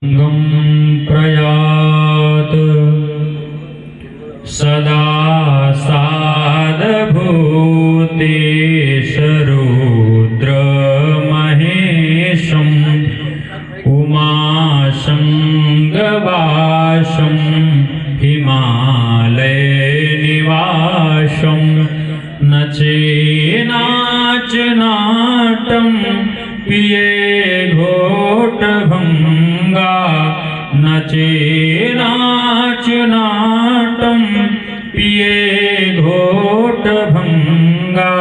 गं प्रयात सदा साधभूतेशरुद्रमहेशम् उमाशं गवाशं हिमालयनिवासं न चेनाचनाटं पिये घोटभङ्गा न चेनाचनाटं पिये घोटभङ्गा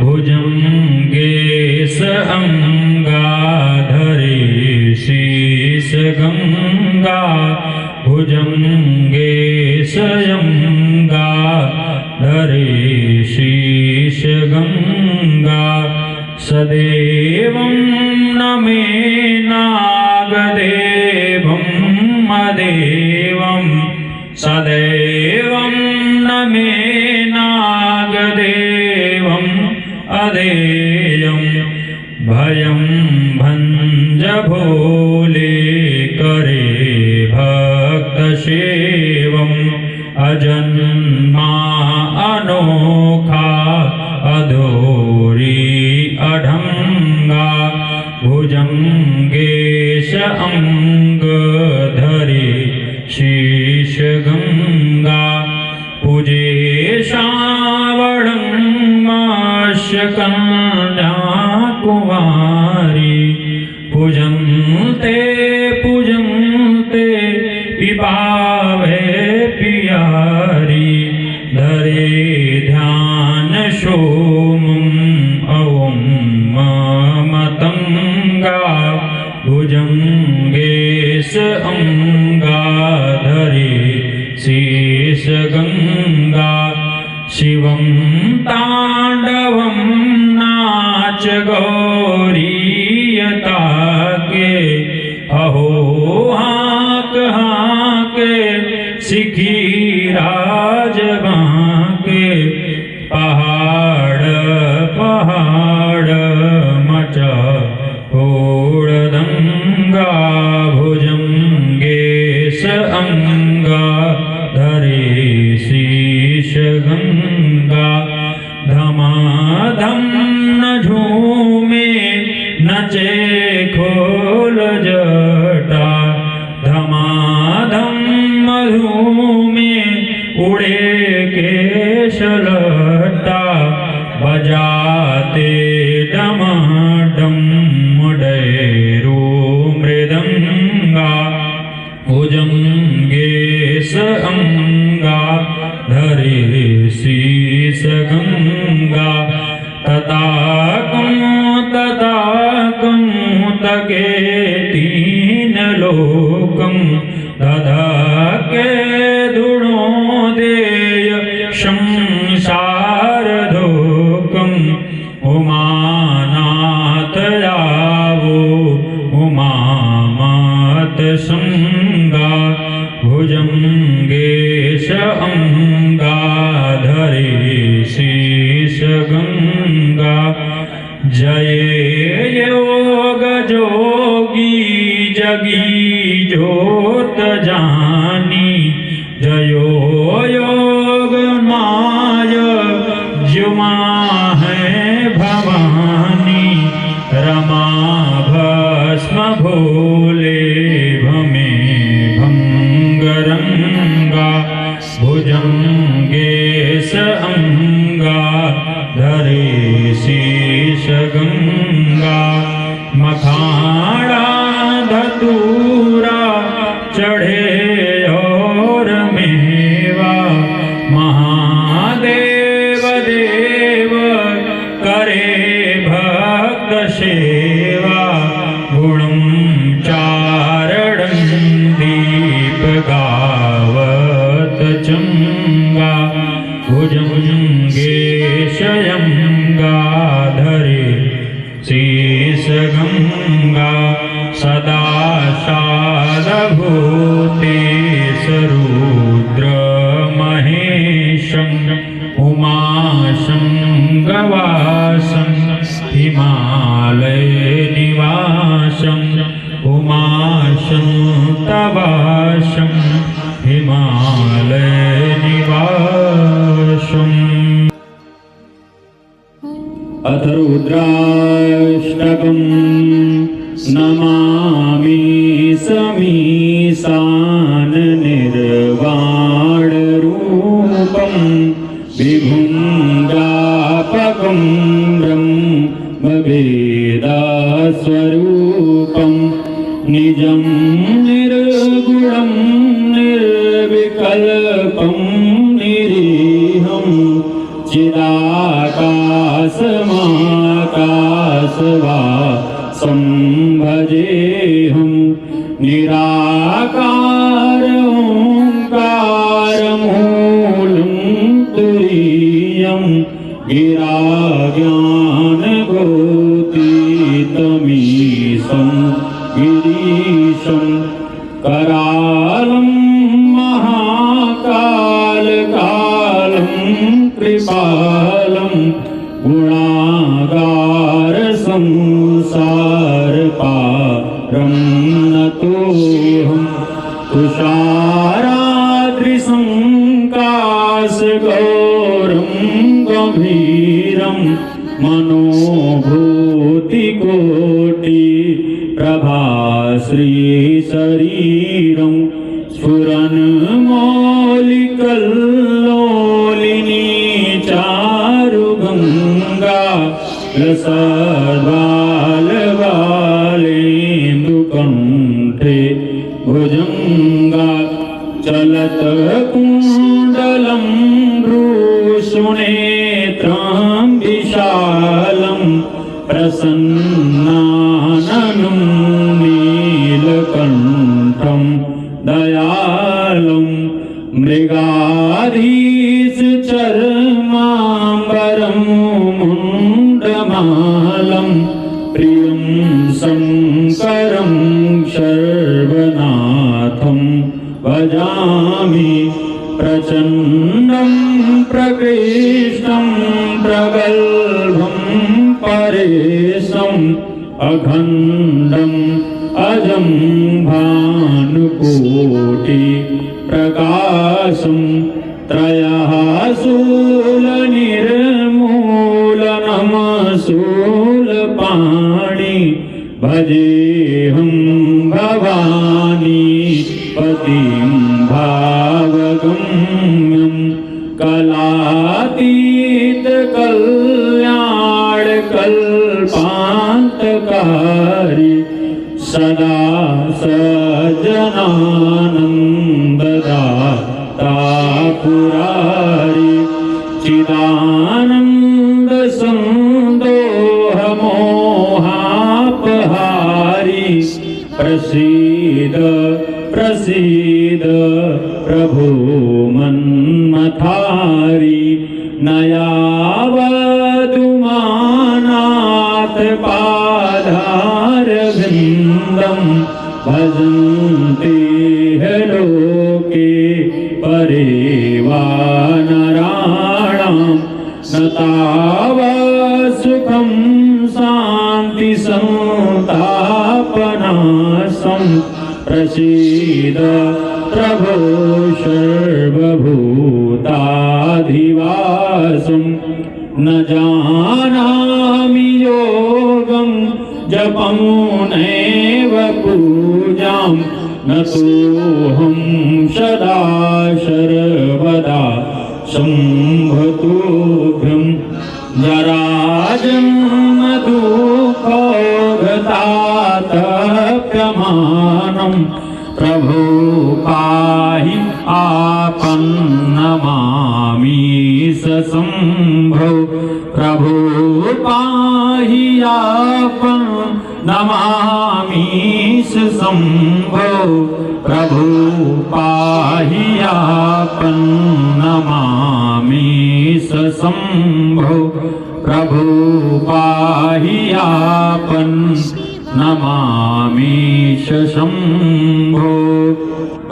भुजङ्गे स अङ्गाधरे शीर्षगङ्गा भुजङ्गे स अङ्गाधरे शीर्षगङ्गा सदेवं न मे नागदेवं मदेवं सदैवं न मे नागदेवं अदेयं भयं भञ्ज भोले करे भक्तसेवम् अजन्मा अनोखा अधोरी अढङ्गा भुजङ्गेश अङ्गधरे शीर्षगङ्गा पूजे श्रावणमास्य कन्याकुमारी पूजन्ते पिपावे पियारी धरे ध्यान सोमं ॐ मतंगा भुजङ्गे स अङ्गाधरे शीर्षगङ्गा शिवं ताण्डवं नाच गौरीयताके अहो हाक हाके सिखी राजबाके पहाड़ पहाड़ मचा होड़दंगा भुजङ्गे स अङ्गाधरे शीर्षगङ्गा धमाधम न झूमे नचे खोल जटा धमाधम मधुमे उड़े केशलटा बजाते डमाडम डैरू मृदंगा भुजङ्गे स अङ्गाधरे शीर्षगङ्गा तताकं तके तीन लोकं दधके धुणोदेय संसारधोकं उमानाथ यावो उमामात संगा भुजङ्गे स अङ्गाधरे शीर्षगङ्गा जय योग जोगी जगी जोत जानी जयो योग माय जुमा है भवानी रमा भस्म भोले भमे भंगरंगा भुजङ्गे स अङ्गाधरे शीर्षगङ्गा मखाड़ा धतूरा चढ़े और मेवा महादेव देव करे भक्त सेवा गुणं चारणं दीप गावत चंगा भुजङ्गे स अङ्गाधरे शीर्षगङ्गा सदा साधभूतेशरुद्रमहेशम् उमाशं गवाशं हिमालयनिवासं उमाशं शान्तवासं हिमालयनिवासम्। अथ रुद्राष्टकम् नमामि समीशाननिर्वाणरूपं विभुं व्यापकं ब्रह्मवेदस्वरूपं निजं निर्गुणं निर्विकल्पं निरीहं चिदाकाशमाकाशवासं भजेऽहं निराकारं तुरीयं गिराज्ञानगोतीतमीशं गिरीशं करालं महाकालकालं कृपालं गुणागारसंसारपारं नतोऽहं तुषाराद्रिसङ्काशगौरं गभीरं मनोभूतिकोटिप्रभाश्रीशरीरं स्फुरन्मौलिकल्लोलिनी चारुगङ्गा रसद्वालवालेन्दुकण्ठे भुजङ्गा चलत्कुण्डलं भ्रूसुनेत्रं विशालं प्रसन्नाननं नीलकण्ठं दयालं मृगाधीशचर्माम्बरं मुण्डमालं प्रियं शङ्करं सर्वनाथं भजामि प्रचण्डं प्रकृष्टं प्रगल्भं परेशम् अखण्डम् अजं भानुकोटि प्रकाशं त्रयः शूलनिर्मूलनं शूलपाणि भजेऽहं भवानी पतिं भावगम्यं कलातीतकल्याणकल्पान्तकारी सदा सज्जनानन्ददाता पुरारी चिदानन्दसन्दोहमोहापहारी प्रसीद प्रसीद प्रभो मन्मथारी नयावतुमानाथ पादारविन्दं भजन्ते लोके परे वा नराणां न तावत्सुखं शान्तिसन्तापनाशं प्रसीद प्रभो सर्वभूताधिवासं न जानामि योगं जपं नैव पूजां न तोऽहं सदा सर्वदा शम्भतोभ्यं जराजन्मदुःखोगतातप्यमानं प्रभो पाहि आपन्नमामि सशम्भो प्रभो पाहि आपन्नमामि सशम्भो प्रभो पाहि आपन्नमामि सशम्भो प्रभो पाहि आपन्नमामि सशम्भो।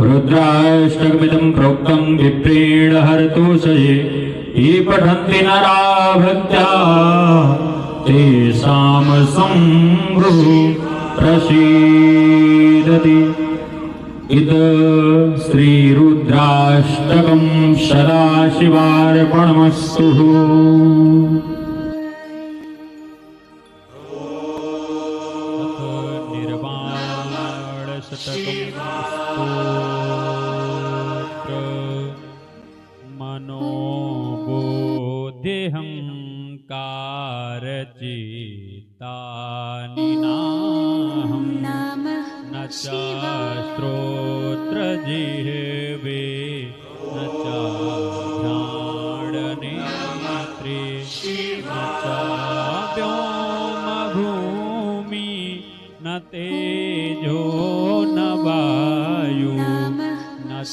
रुद्राष्टकमिदं प्रोक्तं विप्रेण हरतोषये ये पठन्ति नरा भक्त्या तेषां शम्भुः प्रसीदति। इत श्रीरुद्राष्टकं सदाशिवार्पणमस्तु। श्रोत्रजिह्वे न च घ्राणनेत्रे न च व्योमभूमि न तेजो न वायु न च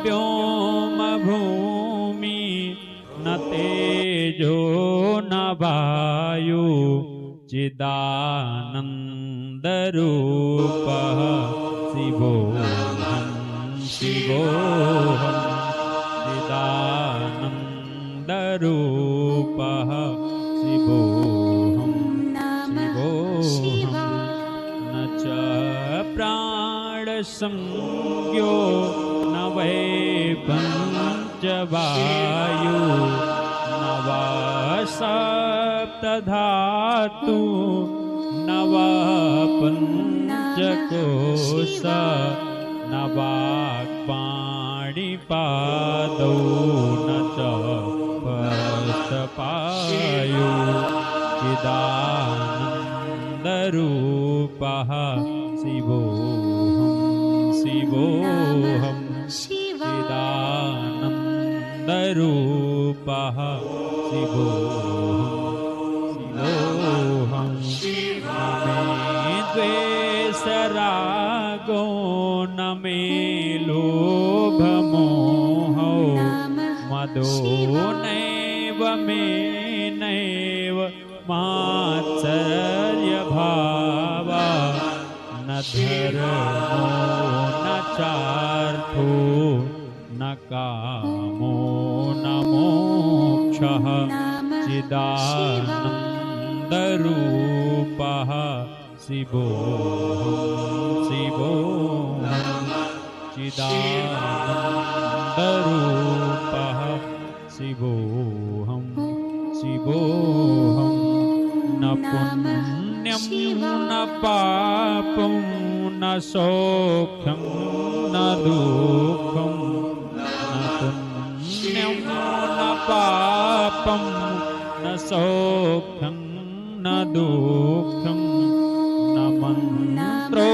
व्योमभूमि न तेजो न वायु चिदानन्दरूपः शिवोऽहं शिवोऽहं चिदानन्दरूपः शिवोऽहं शिवोऽहं न च प्राणसंज्ञो न वै पञ्चवायु न वा सप्तधातु न वा पञ्चकोश न वाक्पाणिपादौ न च पस्तपायु चिदानन्दरूपः शिवोऽहं शिवोऽहं चिदानन्दरूपः शिवोऽहं द्वेषरागो न मे लोभमोहो मदो नैव मे नैव मात्सर्यभावा न धर्मो न चार्थो न कामो न मोक्षः चिदानन्दरूपः शिवोऽहं शिवोऽहं चिदानन्दरूपः शिवोऽहं शिवोऽहं न पुण्यं न पापं न सौख्यं न दुःखं न पुण्यं न पापं न सौख्यं न दुःखं न मन्त्रो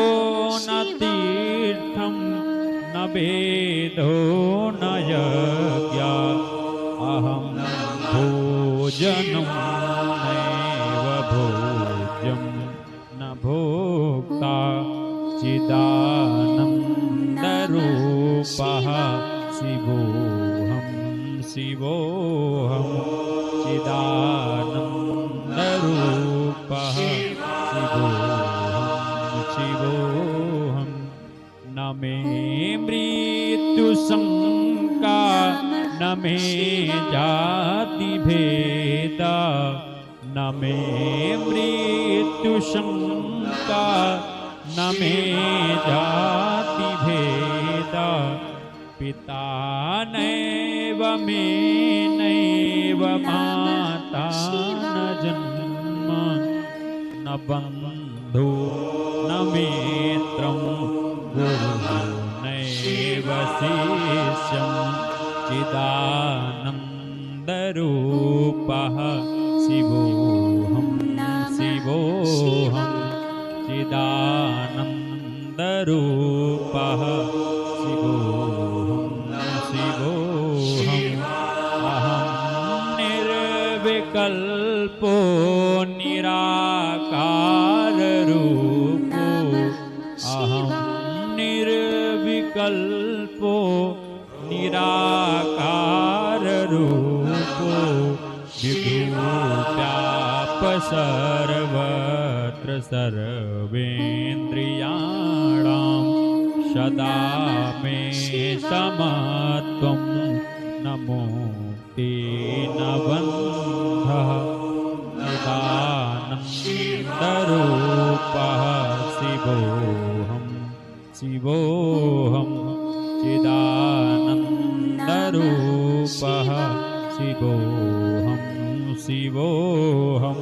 न तीर्थं न वेदो न यज्ञा अहं भोजनं नैव भोज्यं न भोक्ता चिदानन्दरूपः शिवोऽहं शिवोऽहं चिदानन्दरूपः शिवोऽहं शिवोऽहं न मे मृत्युशङ्का न मे जातिभेदा न मे मृत्युशङ्का न मे जातिभेदा पिता नैव मे नैव माता न जन्म न बन्धु न मित्रं गुरुः नैव शिष्यं चिदानन्दरूपः शिवोऽहं शिवोऽहं चिदानन्दरूपः शिवोऽहं शिवोऽहम् अहं निर्विकल्पो निराकाररूपो अहं निर्विकल्पो निराकाररूपो विभूत्याप सर्वत्र सर्वेन्द्रियाणां सदा मे समत्वं न मुक्ति न बन्धः चिदानन्दरूपः शिवोऽहं शिवोऽहं चिदानन्दरूपः शिवोऽहं शिवोऽहं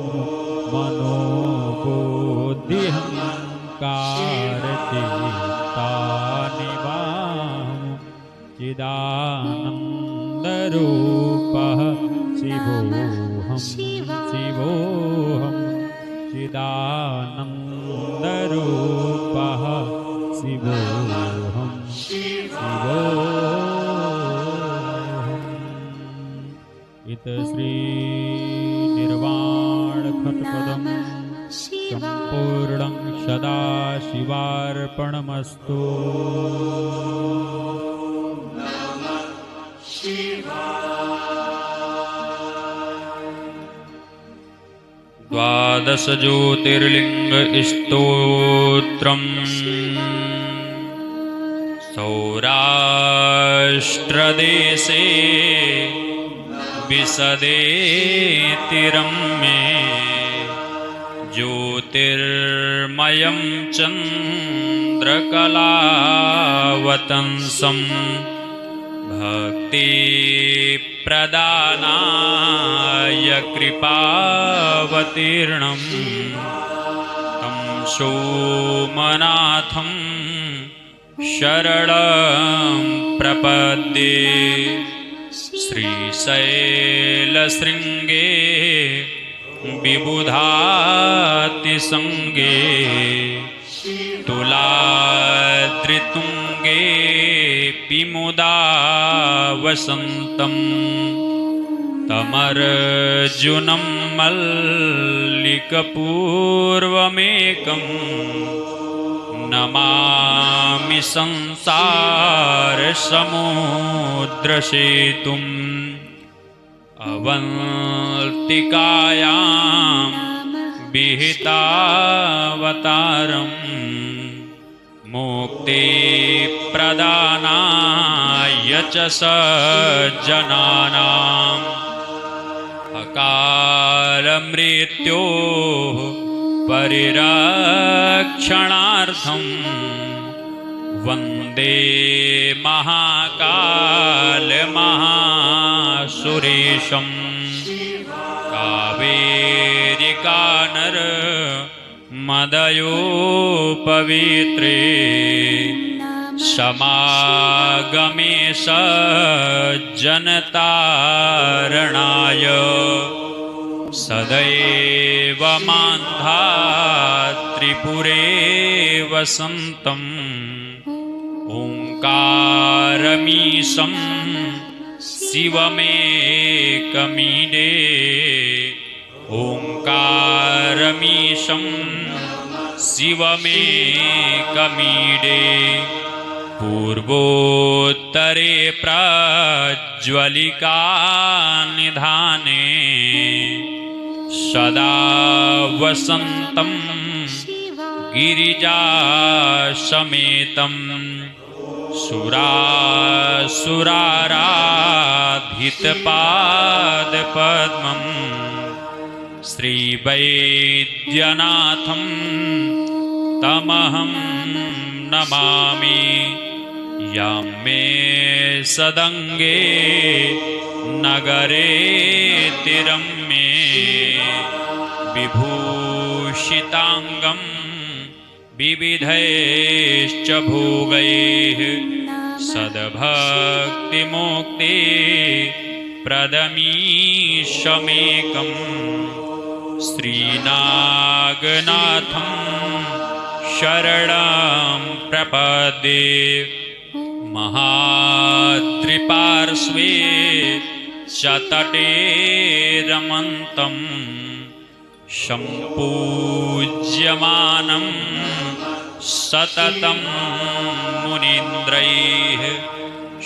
मनोबुद्धिहङ्कारचित्तानिवाहं चिदानन्दरूपः शिवोऽहं शिवोऽहं चिदानन्दरूपः शिवोऽहं शिवोऽहम्। इत श्री निर्वाणखट्पदं सम्पूर्णं सदाशिवार्पणमस्तु। द्वादश ज्योतिर्लिंग स्तोत्रम् सौराष्ट्रदेशे विशदेतिरम्ये ज्योतिर्मयं चन्द्रकलावतंसम् भक्तिप्रदानाय कृपावतीर्णं तं सोमनाथं शरणं प्रपद्ये। श्रीशैलशृङ्गे विबुधातिसङ्गे तुलाद्रितुङ्गे मुदा वसन्तं तमर्जुनं मल्लिकपूर्वमेकं नमामि संसारसमुद्रसेतुम् अवन्तिकायां विहितावतारम् मुक्तिप्रदानाय च सज्जनानाम् अकालमृत्योः परिरक्षणार्थं वन्दे महाकालमहासुरेशं कावेरिकानर्मदयोपवित्रे समागमे सज्जनतारणाय सदैव मान्धात्रिपुरे वसन्तम् ओङ्कारमीशं शिवमेकमीडे ओङ्कारमीशं शिवमेकमीडे पूर्वोत्तरे प्रज्वलिका निधाने सदा वसन्तं गिरिजासमेतं सुरासुराराधितपादपद्मं श्रीवैद्यनाथं तमहं नमामि। यां मे सदङ्गे नगरे तिरम्ये विभूषिताङ्गं विविधैश्च भोगैः सद्भक्तिमुक्ति प्रदमीशमेकं श्रीनागनाथं शरणं प्रपद्ये। महाद्रिपार्श्वे शतटे रमन्तं सम्पूज्यमानं सततं मुनीन्द्रैः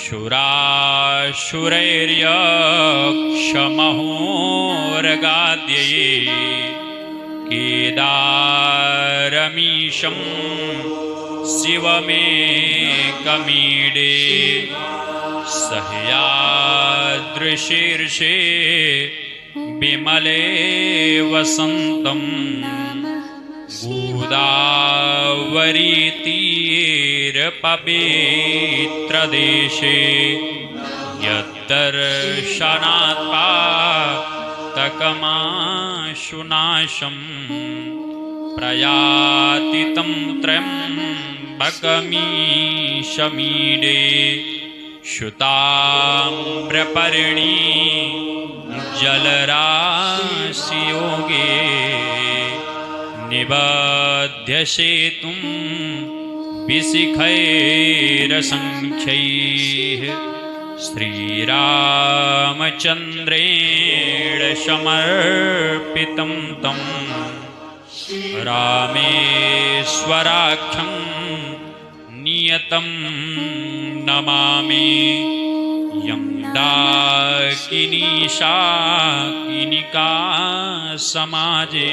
शुराशुरैर्यक्षमहोरगाद्यैः केदारमीशं शिवमेकमीडे सह्याद्रिशीर्षे विमले वसन्तं गोदावरीतीरपवित्रदेशे यद्दर्शनात् पातकमाशुनाशं प्रयाति तं त्र्यम्बकमीशमीडे शुताम्रपर्णी जलराशियोगे निबध्यसेतुं विशिखैरसङ्ख्यैः श्रीरामचन्द्रेण समर्पितं तं रामेश्वराख्यं नियतं नमामि यं डाकिनीशाकिनिका समाजे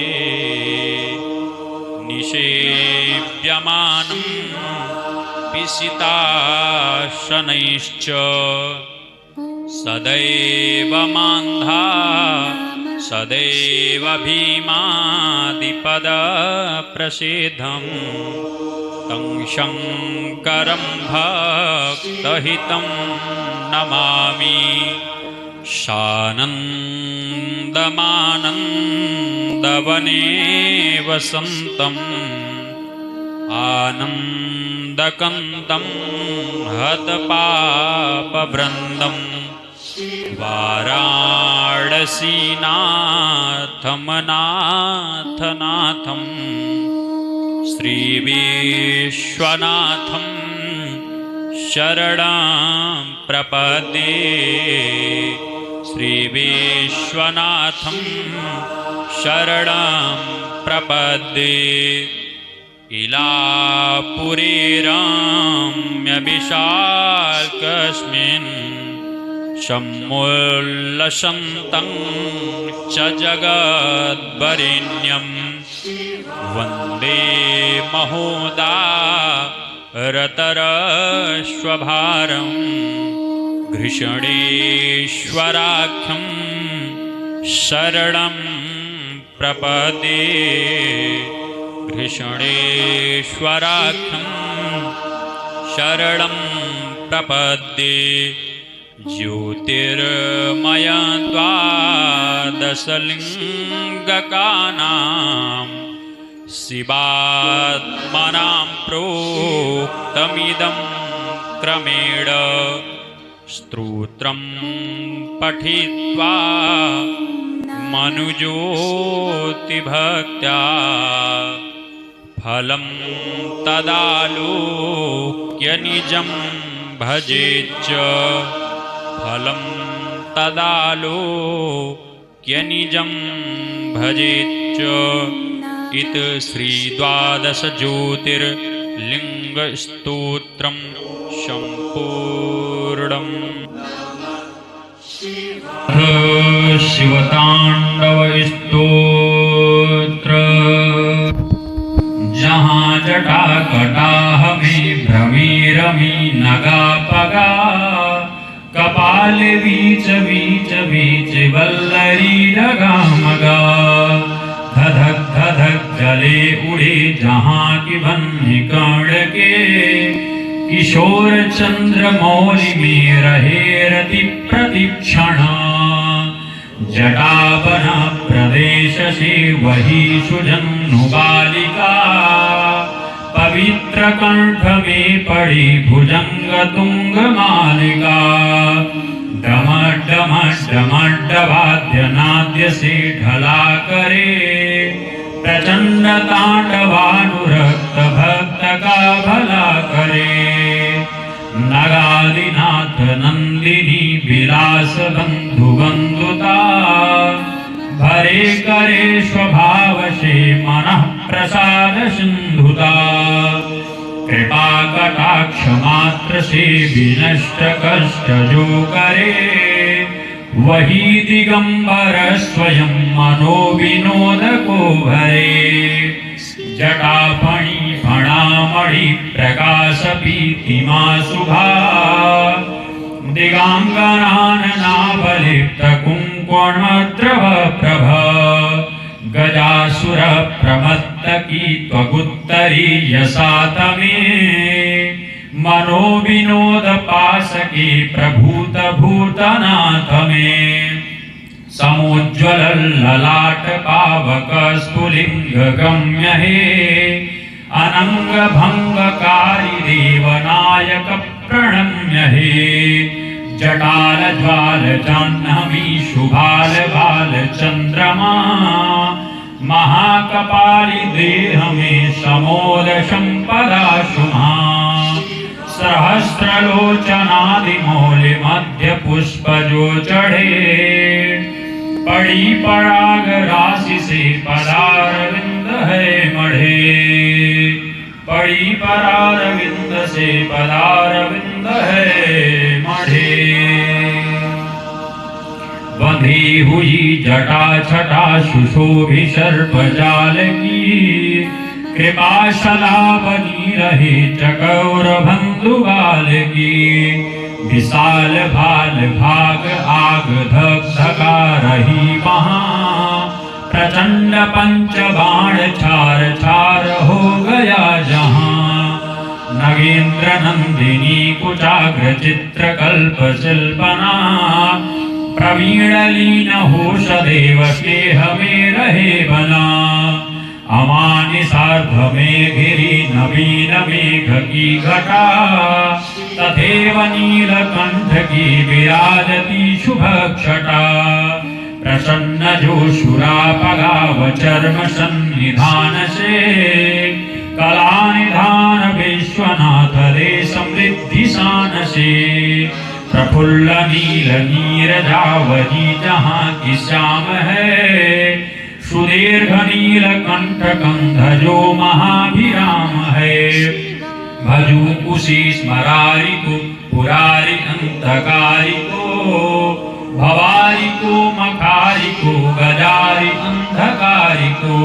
निषेव्यमानं पिशिताशनैश्च सदैव मान्धा सदैव भीमादिपदप्रसिद्धं तं शङ्करं भक्तहितं नमामि शानन्दमानन्दवने वसन्तम् आनन्दकन्दं हतपापवृन्दं वाराणसीनाथमनाथनाथं श्रीविश्वनाथं शरणं प्रपद्ये श्रीविश्वनाथं शरणं प्रपद्ये इलापुरे रम्यविशालकस्मिन् समुल्लसन्तं च जगद्वरेण्यं वन्दे महोदारतरश्वभारं घृषणेश्वराख्यं शरणं प्रपद्ये घृषणेश्वराख्यं शरणं प्रपद्ये ज्योतिर्मयं द्वादशलिङ्गकानां शिवात्मनां प्रोक्तमिदं क्रमेण स्तोत्रं पठित्वा मनुज्योतिभक्त्या फलं तदालोक्य निजं भजेच्च फलं तदालोक्य निजं भजेच्च इत श्रीद्वादशज्योतिर्लिङ्गस्तोत्रं सम्पूर्णम् शिवताण्डवस्तोत्र जहाँ जटा कटाह में भ्रमीरमी नगा पगा कपाल बीच बीच बीच वल्लरी डगा मगा धधक धधक जले उड़े जहाँ की बन्ही कर्ण के किशोर चंद्र मौलि में रहे रति प्रतिक्षणा जटावन प्रदेश से वही सुजन्नु बालिका पवित्र कंठ में पड़ी भुजंग तुंग मालिका डम डम डम डवाद्य नाद्य से ढला करे प्रचंड तांडवानुरक्त भक्त का भला करे नगादिनाथ नंदिनी विलास बंधु बंधुता भरे करे स्वभाव से मनः प्रसाद सिंधुता कृपा कटाक्ष मात्र से विनष्ट कष्ट जो करे वही दिगंबर स्वयं मनोविनोद को भरे जटाफणी फणामणि प्रकाश पीतिमा शुभा दिगांगनाननावलिप्त कुंकुमद्रव प्रभ गजासुर प्रमत्त सप्तकी त्वगुत्तरीयसात मे मनो विनोद पासके प्रभूत भूतनाथ मे समुज्ज्वल ललाट पावक स्फुलिंग गम्य हे अनंग भंगकारी देवनायक प्रणम्य हे जटाल ज्वाल जाह्नवी शुभाल बाल चंद्रमा महाकपाली देह में समोद संपदा शुमा सहस्रलोचनादि मौलि मध्य पुष्प जो चढ़े पड़ी पराग राशि से पदारविंद है मढ़े पड़ी परारविंद से पदारविंद है मढ़े बंधी हुई जटा छटा सुशोभि सर्प जाल की कृपाशला बनी रहे चकौर बंधुवाल की विशाल भाल भाग आग धक धका रही वहाँ प्रचंड पंच बाण छार छार हो गया जहाँ नगेंद्र नंदिनी कुचाग्र चित्र कल्प शिल्पना प्रवीण लीन होश देव के हमें रहे बना अमानि सार्ध में गिरी नवीन मेघ की घटा तथैव नीलकंठ की विराजती शुभ क्षटा प्रसन्न जो शुरापगाव चर्म सन्निधान से कला निधान विश्वनाथ दे समृद्धि शान से प्रफुल्ल नील नीरजावली जहाँ की श्याम है सुदीर्घ नील कंठ कंध जो महाभिराम है भजू उसी स्मरारि को पुरारी अंधकारी को भवारी को मकारी को गजारी अंधकारी को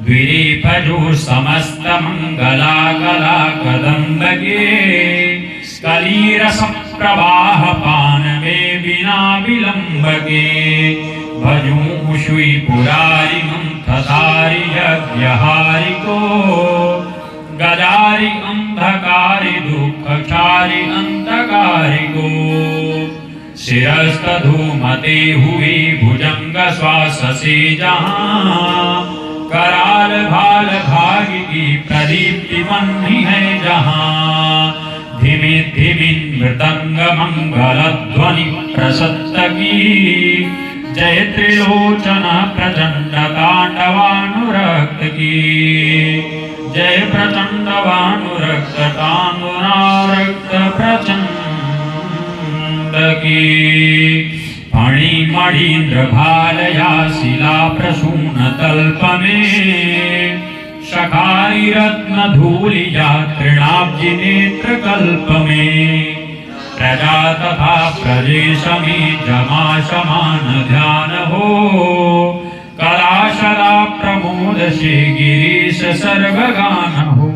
द्विरेफ जो समस्त मंगला कला कदम्ब के कलीरस प्रवाह पान में बिना विलंब के भजूं उषुई पुरारी मंथतारी यज्ञहारी को गदारी अंधकारी दुःखचारी अंधकारी को शिरस्त धूमते हुए भुजंग श्वास से जहाँ कराल भाल भाग की प्रदीप्ति बन्ही है जहाँ धिमि धिमि मृदंग मंगल ध्वनि प्रसत्त की जय त्रिलोचन प्रचंड तांडवानुरक्त की जय प्रचंडवानुरक्त तांडवानुरक्त प्रचंड की फणी मणीन्द्र भालया शिला प्रसून तल्प में शखारी रत्न धूलिया तृणाब्जी नेत्र कल्प में प्रजा तथा प्रदेश में जमा समान ध्यान हो कलाशला प्रमोद से गिरीश सर्वगान हो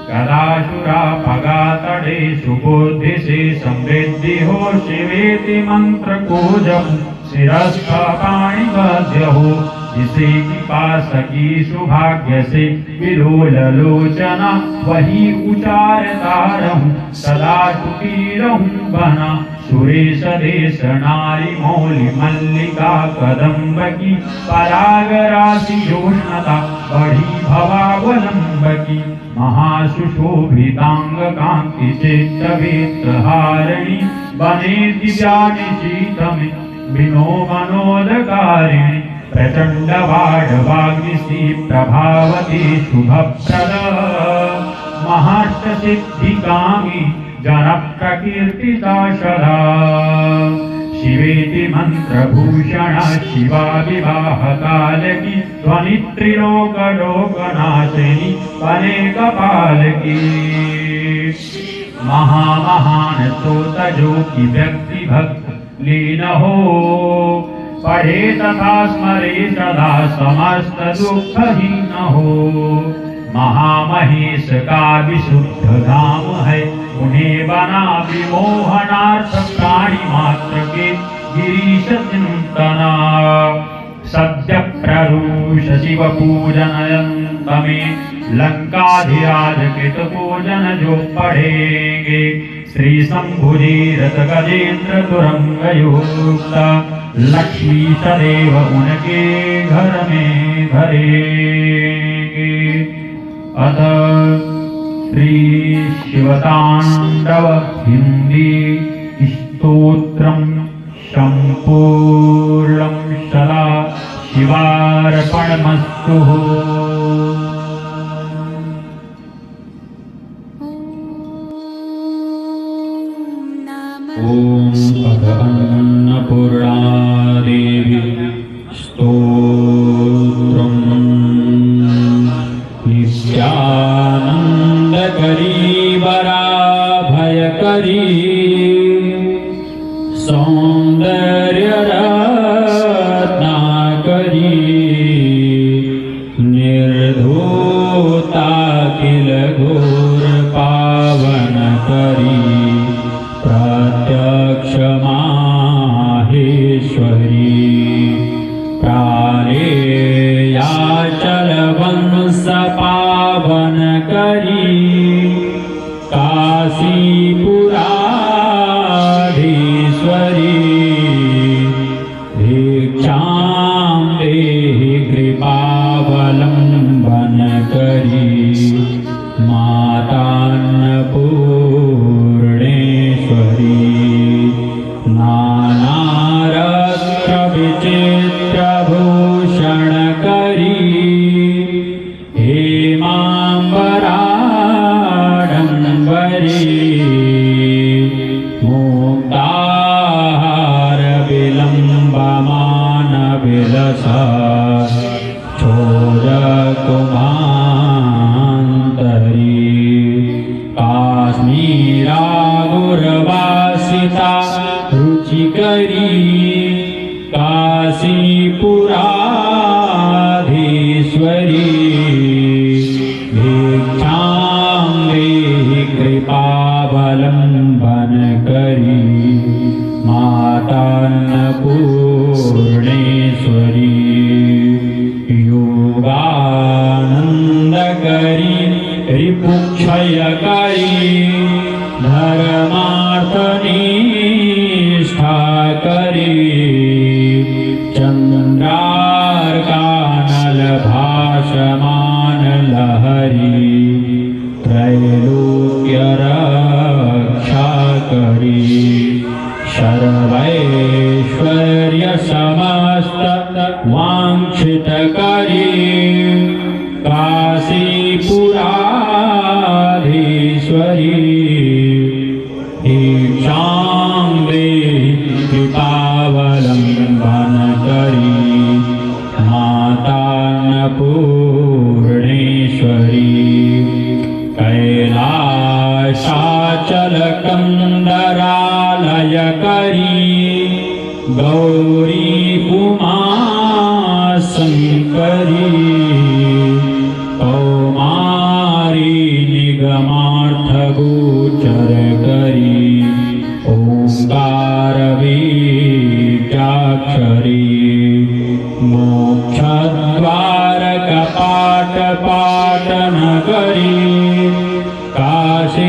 कलाशुरा पगा तड़े सुबुद्धि से समृद्धि हो शिवेति मंत्र को जप शिरस्थ पाणी बद्ध हो जिसे की पास की सौभाग्य से विलोल लोचना वही उचारता रहूं सदा सुखी रहूं बना सुरेश देश नारी मौली मल्लिका कदम्ब की पराग राशि योषणता बढ़ी भवावलंब की महासुशोभितांग कांति चित्त हारिणी बने दिव्यानि शीतमि विनो मनोदकारिणी प्रचंड वाग्निसी प्रभावती शुभप्रद महाष्ट सिद्धिकामी जन प्रकीर्तिता सदा शिवेति मंत्रभूषण शिवा विवाह काल की ध्वनि त्रिलोक लोकनाशिनी बने कपाल की महामहान स्तोत्र जो की व्यक्ति भक्त लीन हो पढ़े तथा स्मरे सदा समस्त दुःखहीन हो महामहेश का विशुद्ध धाम है उन्हें बना विमोहनार्थ प्राणी मात्र के गिरीश चिंतना सद्य प्ररूप शशिवपूजनयंत में लंकाधिराज कृत पूजन जो पढ़ेंगे श्री शंभुजी रथ गजेंद्र तुरंग युक्त लक्ष्मी सदैव उनके घर में धरेंगे। अथ श्री शिवतांडव हिंदी स्तोत्रम संपूर्णं सदा शिवार्पणमस्तु। ॐ अन्नपूर्णादेवी स्तोत्रम् नित्यानन्दकरी वराभयकरी सौन्दर्यरत्नाकरी निर्धूता किल घोर पावनकरी प्रत्यक्ष माहेश्वरी प्राणेयाचल वंश पावन करी काशीपुराधीश्वरी भिक्षां देहि कृपावलम्बन करी मातान्नपूर्णेश्वरी नानारत्नविचित्रभूषण करी हेमाम्बराडम्बरी मुक्ताहार विलम्बमान विलसा छोजकुमान्तरी काश्मीरागुरवासिता रुचिकरी काशीपुराधीश्वरी भिक्षां देहि कृपावलम्बन करी मातान्नपूर्णेश्वरी योगानन्दकरी रिपुक्षयकरी धर्मार्थनिष्ठाकरी चन्द्रार्कानल भाषमान लहरी त्रैलोक्य रक्षा करी सर्वैश्वर्य समस्त वांछित करी काशीपुराधीश्वरी भिक्षां देहि कृपावलम्बन करी मातान्नपूर्णेश्वरी कैलासाचलकन्दरालय करी गौरी उमा शङ्करी कौमारी निगमार्थगोचर करी ओंकार बीजाक्षरी मोक्षद्वार कपाट पाटन करी काशीपुराधीश्वरी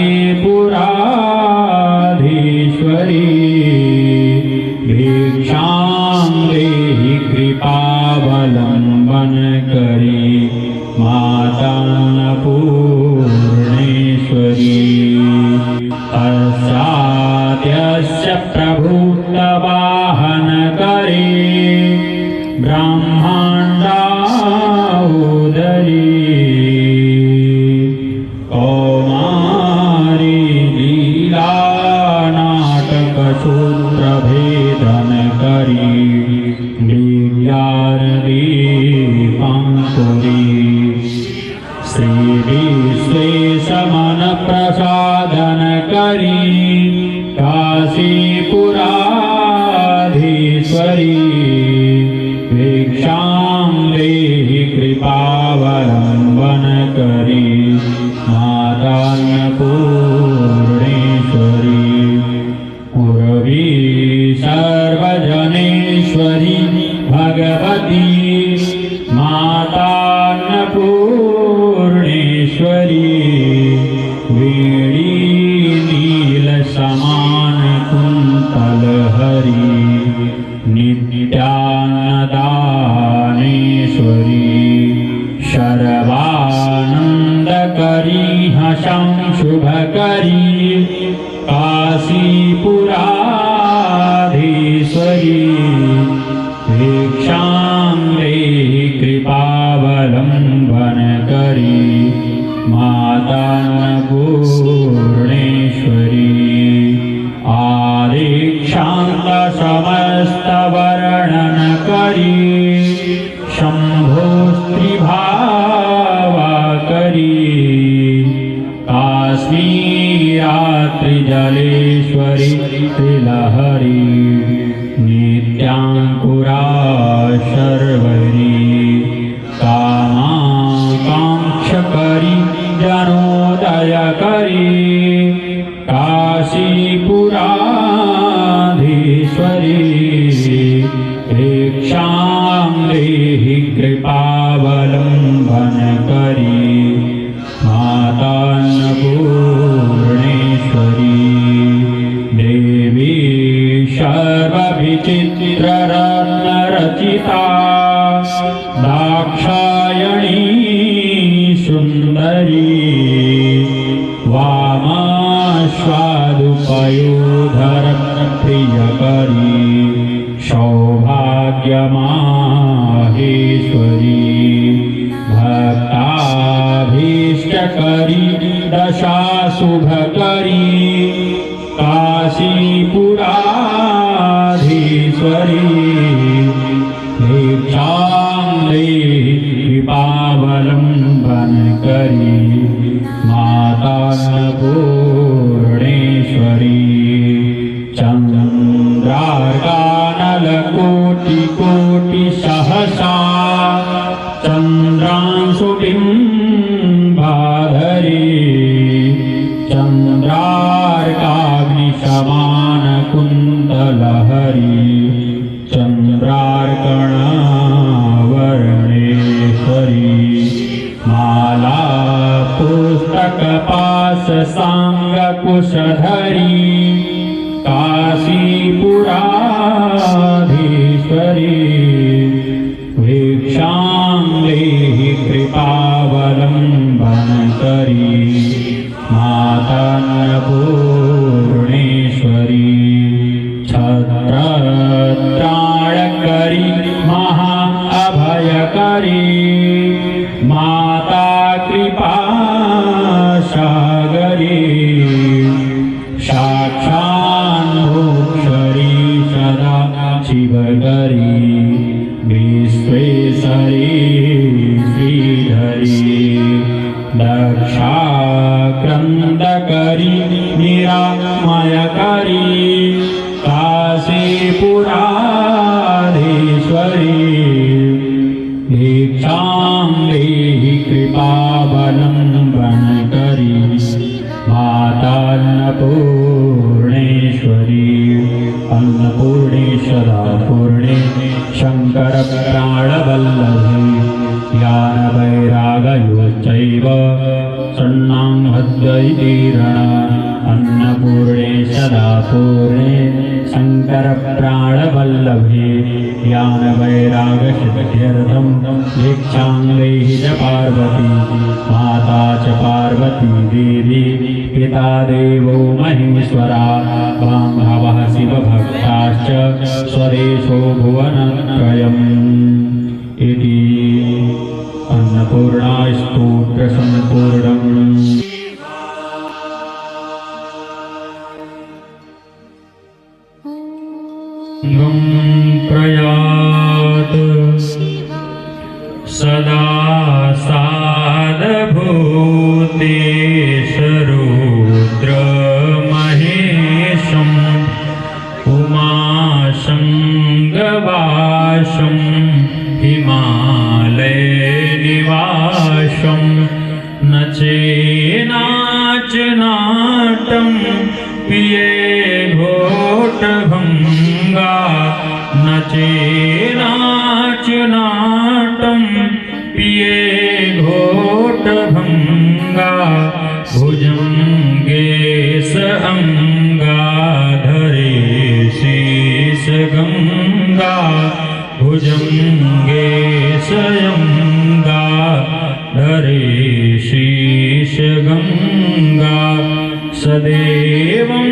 भिक्षां देहि कृपावलम्बन करी मातान्नपूर्णेश्वरी अस्याद्यस्य प्रभूतवाहन करी ब्रह्माण्डोदरी कौमारी लीलानाटकसूत्रभेदन करी दिव्यादीपाङ्कुरी श्रीविश्वेशमनप्रसादन करी काशीपुराधीश्वरी भिक्षां देहि कृपावलम्बन करी मातान्नपूर्णेश्वरी उर्वी सर्वजनेश्वरी भगवती मा करी काशीपुराधीश्वरी भिक्षां देहि कृपावलम्बन करी मातान्नपूर्णेश्वरी आदिक्षान्त समस्त वर्णन करी शंभो स्त्रीभावा करी काश्मीरात्रिजलेश्वरी त्रिलहरी नित्याङ्कुरा शर्वरी कामाकाङ्क्षकरी जनोदयकरी काशीपुराधीश्वरी भिक्षां देहि कृपावलम्बन करी मातान्नपूर्णेश्वरी देवी सर्वविचित्ररत्नरचिता दाक्षायणी सुन्दरी वामाश्वादुपयोधर प्रियकरी सौभाग्यमाहेश्वरी भक्ताभीष्टकरी दशाशुभकरी काशीपुराधीश्वरी भिक्षां देहि कृपावलम्बन करी मातान्नपूर्णेश्वरी चन्द्रार्कानलकोटिकोटिसहसा चन्द्रांशुबिम्बाधरी चन्द्रार्काग्निशमानकुन्तलहरी चन्द्रार्कणावर्णेश्वरी माला पुस्तकपाशसाङ्गकुशधरी काशीपुराधीश्वरी भिक्षां देहि कृपावलम्बन करी मातान्नपूर्णेश्वरी छत्रत्राणकरी महा अभयकरी माता कृपासागरी साक्षान्भोक्षरी सदा शिवकरी विश्वेश्वरी श्रीधरी दक्षाक्रन्दकरी निरामयकरी काशीपुराधीश्वरी भिक्षां देहि कृपावलम्बन करी मातान्नपूर्णेश्वरी अन्नपूर्णे सदा पूर्णे शङ्करप्राणवल्लभे ज्ञानवैरागयोश्चैव सन्नाह्वद्वैतीरण अन्नपूर्णे सदा पूर्णे शङ्करप्राणवल्लभे ज्ञानवैरागसिद्ध्यर्थं भिक्षां देहि च पार्वती माता च पार्वती देवी पिता देवो महेश्वरा बान्धवः शिवभक्ताश्च स्वदेशो भुवनत्रयम् इति अन्नपूर्णा स्तोत्रसम्पूर्णम्। प्रयात सदा सादभूतेशरुद्रमहेशम् उमाशङ्गवासं हिमालयनिवासं न चेनाचनाटं पिये घोटभङ्गा न चेनाचनाटं पिये घोटभङ्गा भुजङ्गे स अङ्गाधरे शेषगङ्गा भुजङ्गे स्वयङ्गाधरे शेषगङ्गा स सदेवं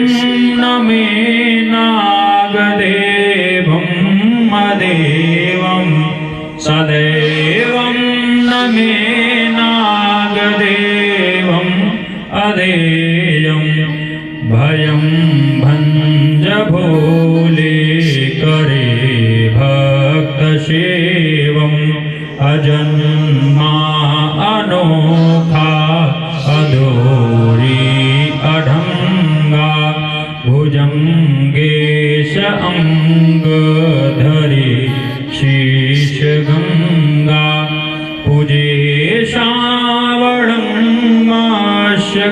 न मे नागदेवं मदेवं सदेवं न मे नागदेवं अदेयं भयं भञ्ज भोले करे भक्तसेवम् अजन्मा अनोखा अधोरी अढंगा भुजंगेश अंग धरे शीश गंगा पूजे श्रावणमास्य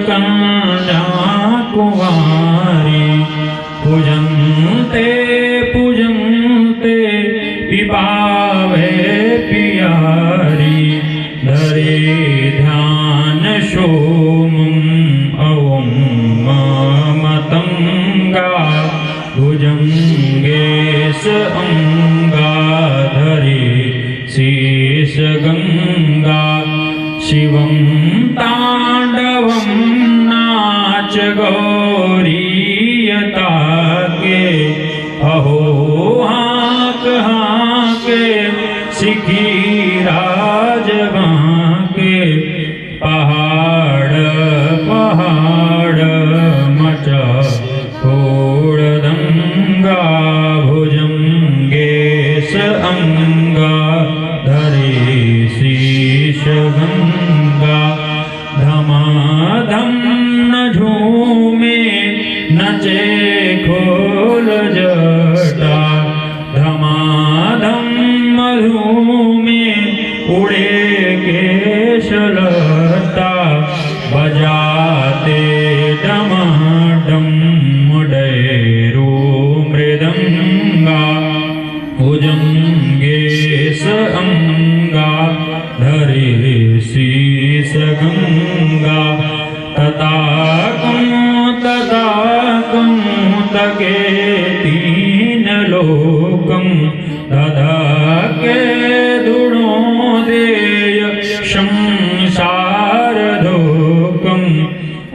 कन्या कुमारी पूजन्ते पूजन्ते पिपावे पियारी धरे ध्यान सोमं अवं मतंगा भुजंगेश अंगा धरे शेष गंगा शिवं तांडवं नाच गौरीयता के अहो हाक हाके सिखी राज बांके पहाड़ पहाड़ मचा फोड़ दंगा भुजंगेश अंगा धरे शीश गंगा धमाधम न झूमे नचे खोल जटा धमाधम मधुमे उड़े केशलता बजाते डमाडम डैरो मृदंगा भुजंगेश अंगा धरे शीश गंगा तथा तके तीन लोकं दधा के दुणो देय संसार धोकं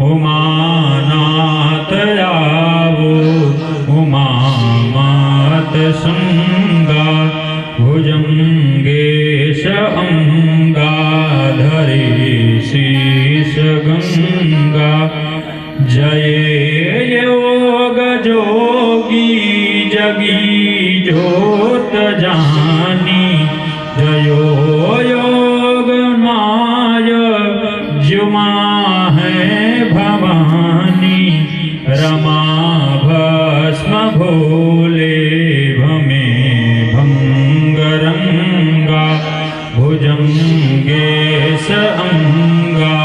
उमानाथ यावो उमामात संगा भुजंगेश अंगा धरे शीश गंगा जय योग जोगी जगी जोत जानी जयो योग माय जुमा है भवानी रमा भस्म भोले भमे भंगरंगा भुजंगेश अंगा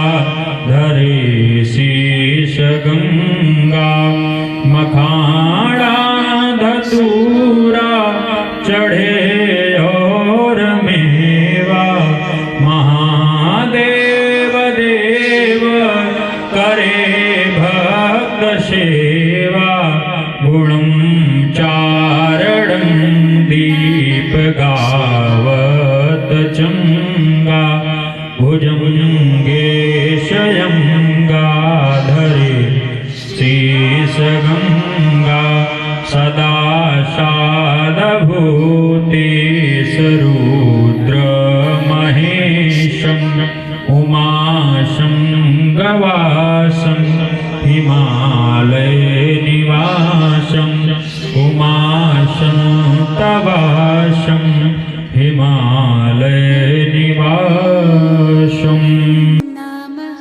धरे शीश गंगा मखाड़ा धतूरा चढ़े और मेवा महादेव देव करे भक्त सेवा गुणं चारणं दीप गावत चंगा भुजंगेशयंगा धरे शीश गंगा सदा शादभूतेशरुद्र महेशं उमाशं गवासं हिमालय निवासं उमाशं तवाशं हिमालय निवासम् नमः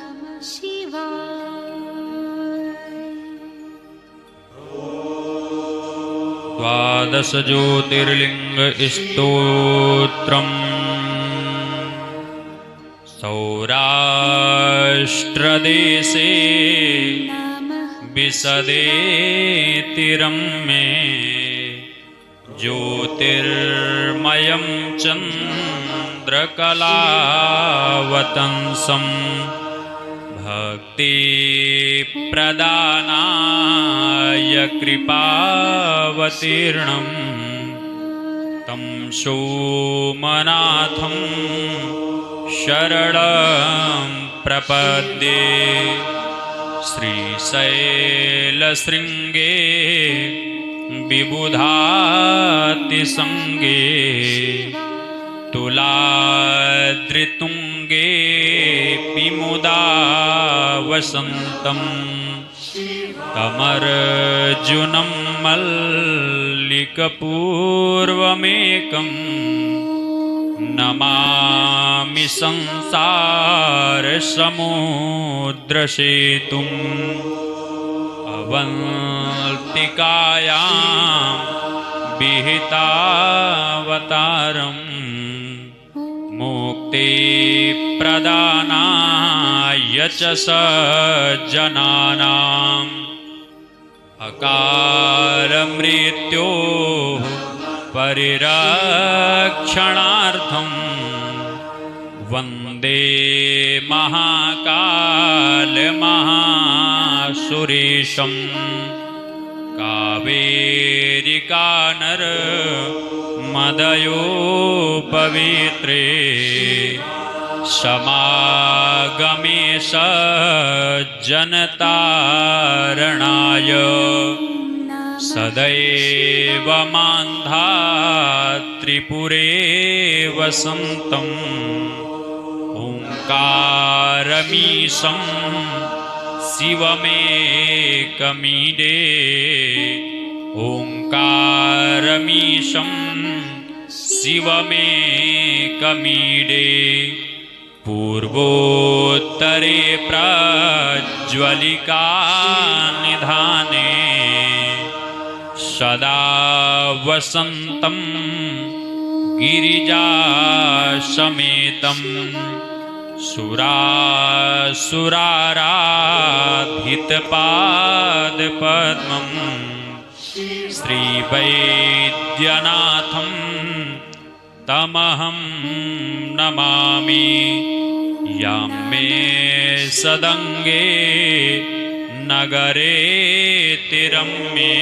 शिवाय। द्वादश ज्योतिर्लिंग स्तोत्रम् सौराष्ट्रदेशे विशदे तिरम्मे ज्योतिर्मयं चन्द्रकलावतंसं भक्तिप्रदानाय कृपावतीर्णं तं सोमनाथं शरणं प्रपद्ये श्रीशैलशृङ्गे विबुधातिसङ्गे तुलाद्रितुङ्गे मुदा वसन्तम् तमर्जुनं मल्लिकपूर्वमेकम् नमामि संसारसमुद्रसेतुम् अवन्तिकायां विहितावतारम् मुक्तिप्रदानाय च सज्जनानाम् अकालमृत्योः परिरक्षणार्थं वन्दे महाकालमहासुरेशं कावेरिकानर्मदयोपवित्रे समागमे सज्जनतारणाय सदैव मान्धात्रिपुरे वसन्तम् ओङ्कारमीशं शिवमेकमीडे ओङ्कारमीशं शिवमेकमीडे पूर्वोत्तरे प्रज्वलिका निधाने सदा वसन्तं गिरिजासमेतं सुरासुराराधितपादपद्मं श्रीवैद्यनाथं तमहं नमामि यां मे सदङ्गे नगरे तिरम्ये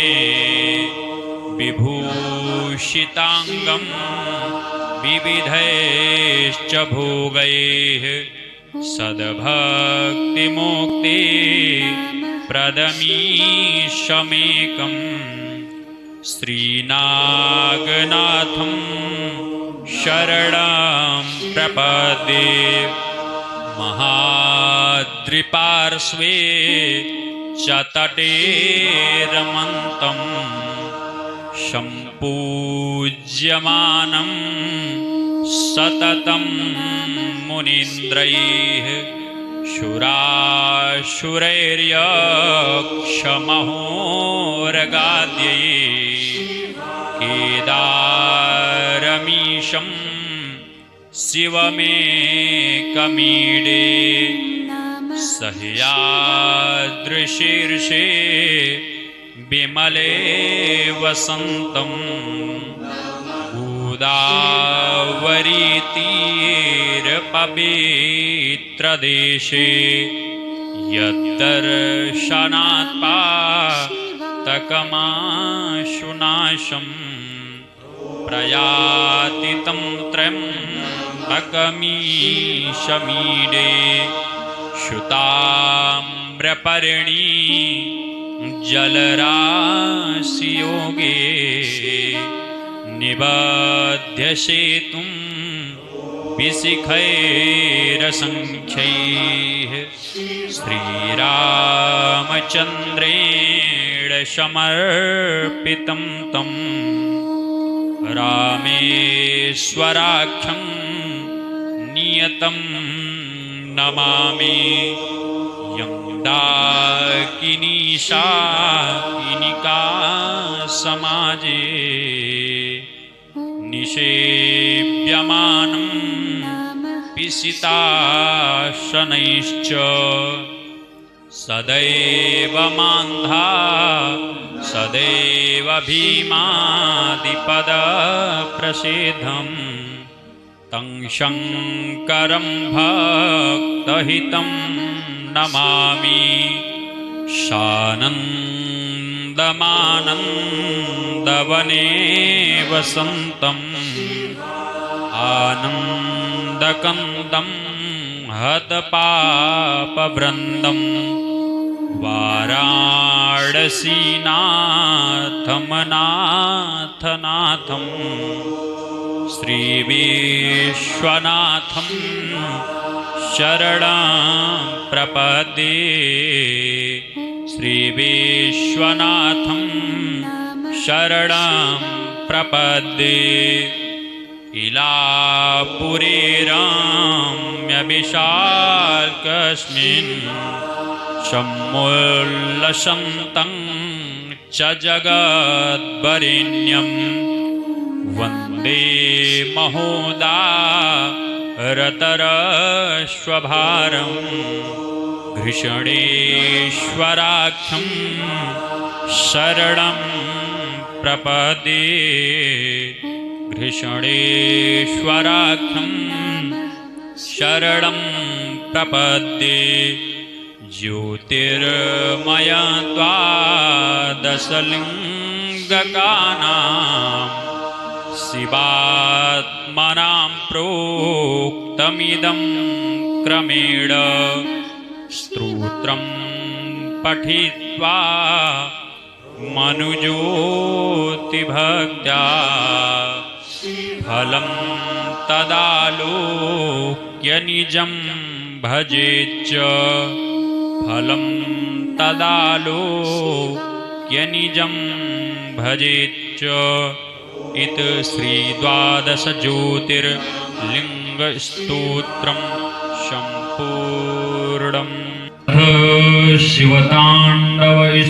विभूषिताङ्गं विविधैश्च भोगैः सद्भक्तिमुक्ति प्रदमीशमेकम् श्रीनागनाथं शरणं प्रपद्ये महाद्रिपार्श्वे च तटे रमन्तं सम्पूज्यमानं सततं मुनीन्द्रैः शुराशुरैर्यक्षमहोरगाद्यैः केदारमीशं शिवमेकमीडे सह्याद्रिशीर्षे विमले वसन्तं गोदावरीतीरपवित्रदेशे यद्दर्शनात्पातकमाशुनाशम् प्रयाति तं त्र्यम्बकमीशमीडे शुताम्रपर्णी जलराशियोगे निबध्य सेतुं विशिखैरसङ्ख्यैः श्रीरामचन्द्रेण समर्पितं तं रामेश्वराख्यं नियतं नमामि यं डाकिनीशाकिनिका समाजे निषेव्यमानं पिशिताशनैश्च सदैव मान्धा सदैव भीमादिपदप्रसिद्धं तं शङ्करं भक्तहितं नमामि सानन्दमानन्दवने वसन्तम् आनन्दकन्दं हतपापवृन्दं वाराणसीनाथमनाथनाथं श्रीविश्वनाथं शरणं प्रपद्ये श्रीविश्वनाथं शरणं प्रपद्ये इलापुरे रम्यविशालकस्मिन् समुल्लसन्तं च जगद्वरेण्यं वन्दे महोदारतरश्वभारं घृष्णेश्वराख्यं शरणं प्रपद्ये घृष्णेश्वराख्यं शरणं प्रपद्ये ज्योतिर्मय द्वादशलिङ्गकानां शिवात्मनां प्रोक्तमिदं क्रमेण स्तोत्रं पठित्वा मनुज्योतिभक्त्या फलं तदालोक्य निजं भजेच्च फलं तदालोक्य निजं भजेच्च इति श्रीद्वादशज्योतिर्लिङ्गस्तोत्रं सम्पूर्णम्।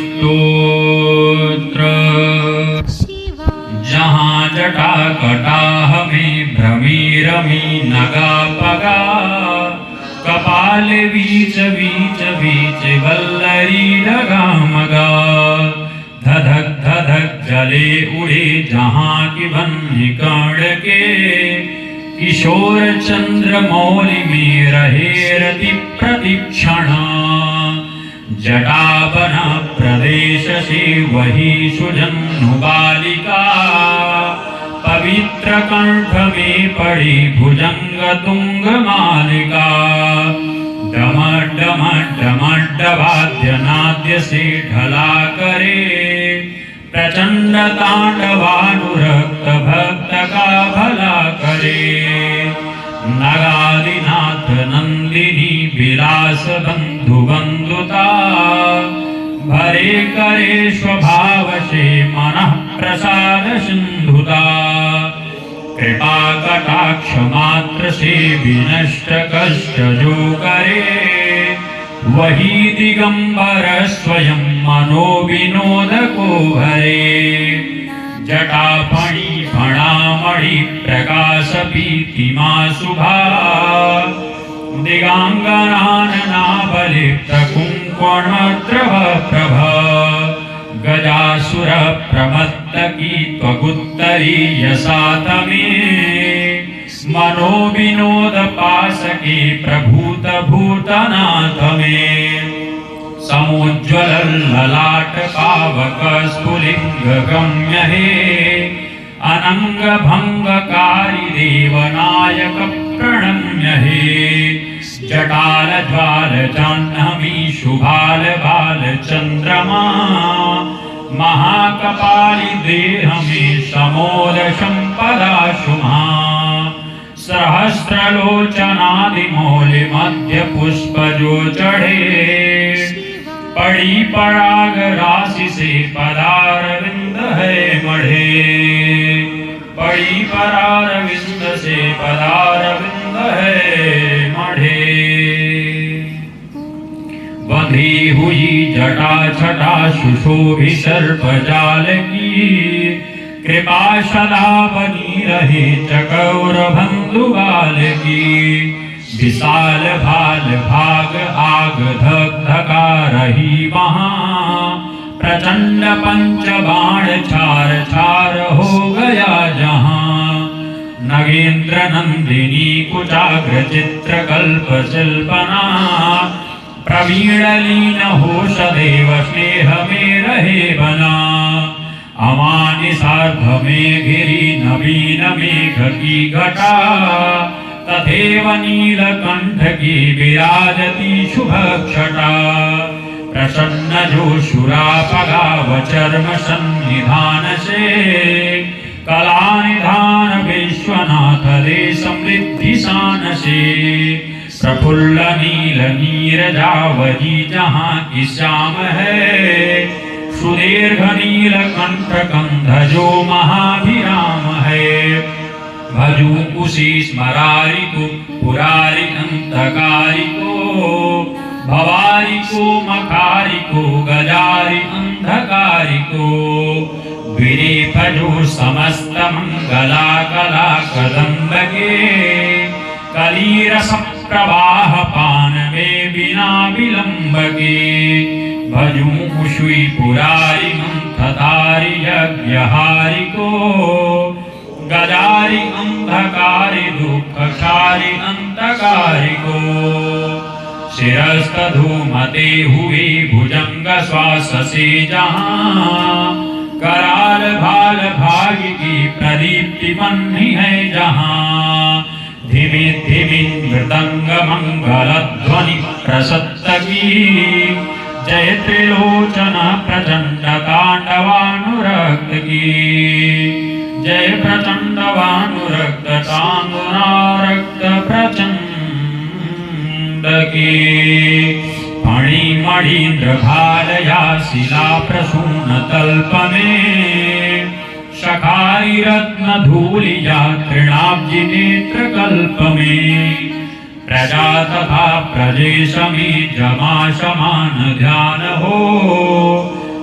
शिवताण्डवस्तोत्र जहाँ जटा कटाह में भ्रमी रमी नगा पगा कपाल बीच बीच बीच वल्लरी डगा मगा धधक धधक जले उड़े जहाँ की वन्य कर्ण के किशोर चंद्र मौलि में रहे रति प्रतिक्षणा जटावन प्रदेश से वही सुजन्नु बालिका पवित्र कंठ में पड़ी भुजंग तुंग मालिका डम डम डम वाद्य नाद्य से ढला करे प्रचंड तांडवानुरक्त भक्त का भला करे नगादिनाथ नंदिनी विलास बंधु बंधुता भरे करे स्वभाव से मनः प्रसाद सिंधुता कृपा कटाक्ष मात्र से विनष्ट कष्ट जो करे वही दिगंबर स्वयं मनो विनोद को भरे जटा फणी फणामणि प्रकाश पीतिमा शुभा दिगांगनानना बलिप्त कुंकुमद्रव प्रभा गजासुर प्रमत्त की त्वगुत्तरीय सातमे मनो विनोद पास के प्रभूत भूतनाथ में समुज्ज्वल ललाट पावक स्फुलिंग गम्य हे अनंग भंगकारी देवनायक प्रणम्य हे जटाल ज्वाल जाह्नवी शुभाल बाल चंद्रमा महाकपाली देह में समोद संपदा शुभा सहस्रलोचनादि मौलि मध्य पुष्प जो चढ़े पड़ी पराग राशि से पदारविंद है मढ़े पड़ी परारविंद से पदारविंद है मढ़े बंधी हुई जटा छटा सुशोभि सर्प जाल की कृपा सदा बनी रहे चकौर बंधुबाल की विशाल भाल भाग आग धक धका रही वहाँ प्रचंड पंच बाण छार छार हो गया जहाँ नगेंद्र नंदिनी कुचाग्र चित्र कल्प शिल्पना प्रवीण लीन हो सदैव स्नेह में रहे बना अमानि सार्ध में गिरी नवीन मेघ की घटा तथैव नीलकंठ की विराजती शुभ छटा प्रसन्न जो शुरापगाव चर्म सन्निधान से कला निधान विश्वनाथ दे समृद्धि शान से प्रफुल्ल नील नीरजावली जहाँ की श्याम है सुदीर्घ नील कंठ कंध जो महाभिराम है भजू उसी स्मरारि को पुरारी अंतकारी को भवारी को मखारी को गजारी अंधकारी को विरे भजो समस्त मंगला कला कदम्ब के कलीरस प्रवाह पान में बिना विलंब के भजू उषुई पुरारी मंथतारी यज्ञहारी को गजारी अंधकारी दुःखकारी अंतकारी को शिरस्त धूमते हुए भुजंग श्वास से जहाँ कराल भाल भाग की प्रदीप्ति बन्ही है जहाँ धिमी धिमी मृदंग मंगल ध्वनि प्रसत्त की जय त्रिलोचन प्रचंड तांडवानुरक्त की जय प्रचंडवानुरक्त तांडवानुरक्त प्रचंड की फणिमणीन्द्र भालया शिला प्रसून तल्प में शखारी रत्न धूलिया तृणाब्जी नेत्र कल्प में प्रजा तथा प्रजेश में जमाशमान ध्यान हो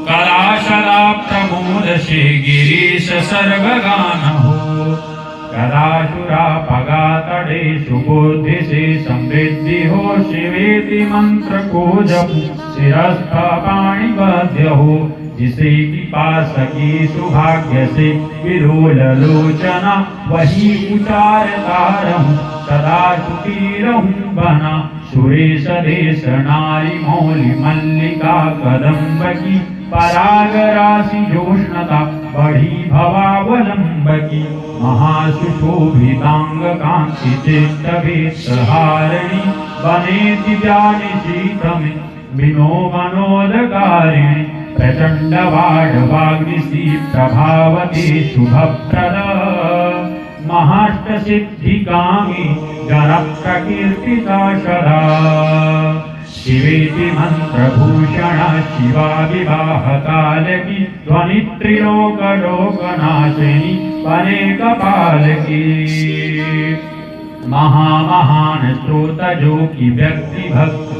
कलाशला प्रमोद से गिरीश सर्वगान हो कदाशुरा पगा तड़े सुबुद्धि से समृद्धि हो शिवेति मंत्र को जप शिरस्थ पाणी बद्ध हो जिसे की पास की सौभाग्य से विरोल लोचना वही उचारता रहूं सदा सुखी रहूं बना सुरेश देश नारी मौली मल्लिका कदम्ब की पराग राशि जोष्णता बढ़ी भवावलंब की महासुशोभितांग कांति चित्त भेषहारिणी बने दिव्यानि शीतमे विनो मनोदकारिणी प्रचंड वाग्निसी प्रभावती शुभप्रद महाष्ट सिद्धिकामी जन प्रकीर्तिता सदा शिवेति मंत्रभूषण शिवा विवाह काल की ध्वनि त्रिलोक लोकनाशिनी बने कपाल की महान स्रोत जो की व्यक्ति भक्त